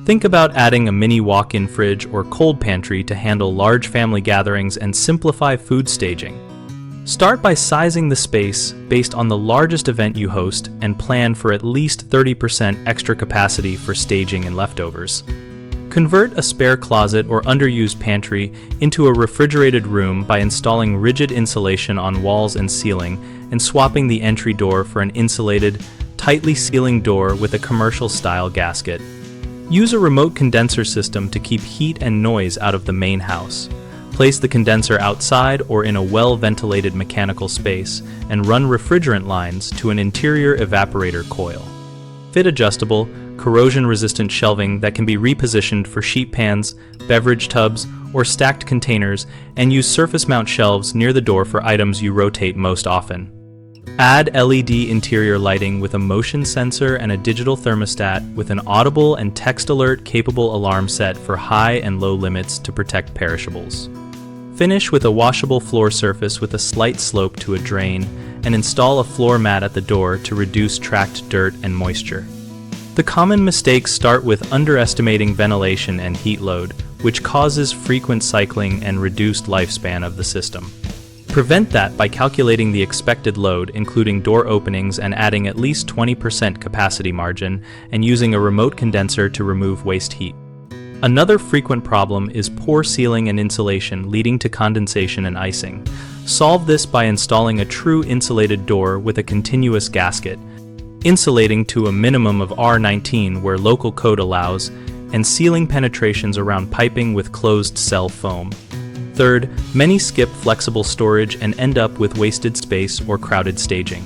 Think about adding a mini walk-in fridge or cold pantry to handle large family gatherings and simplify food staging. Start by sizing the space based on the largest event you host and plan for at least 30% extra capacity for staging and leftovers. Convert a spare closet or underused pantry into a refrigerated room by installing rigid insulation on walls and ceiling and swapping the entry door for an insulated, tightly sealing door with a commercial-style gasket. Use a remote condenser system to keep heat and noise out of the main house. Place the condenser outside or in a well-ventilated mechanical space and run refrigerant lines to an interior evaporator coil. Fit adjustable, corrosion-resistant shelving that can be repositioned for sheet pans, beverage tubs, or stacked containers, and use surface mount shelves near the door for items you rotate most often. Add LED interior lighting with a motion sensor and a digital thermostat with an audible and text alert capable alarm set for high and low limits to protect perishables. Finish with a washable floor surface with a slight slope to a drain and install a floor mat at the door to reduce trapped dirt and moisture. The common mistakes start with underestimating ventilation and heat load, which causes frequent cycling and reduced lifespan of the system. Prevent that by calculating the expected load, including door openings and adding at least 20% capacity margin, and using a remote condenser to remove waste heat. Another frequent problem is poor sealing and insulation, leading to condensation and icing. Solve this by installing a true insulated door with a continuous gasket, insulating to a minimum of R19 where local code allows, and sealing penetrations around piping with closed cell foam. Third, many skip flexible storage and end up with wasted space or crowded staging.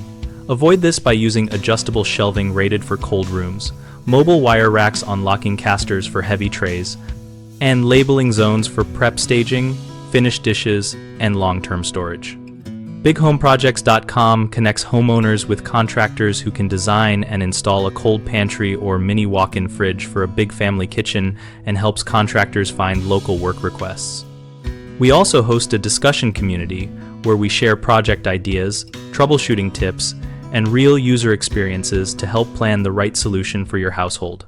Avoid this by using adjustable shelving rated for cold rooms, mobile wire racks on locking casters for heavy trays, and labeling zones for prep staging, finished dishes, and long-term storage. BigHomeProjects.com connects homeowners with contractors who can design and install a cold pantry or mini walk-in fridge for a big family kitchen and helps contractors find local work requests. We also host a discussion community where we share project ideas, troubleshooting tips, and real user experiences to help plan the right solution for your household.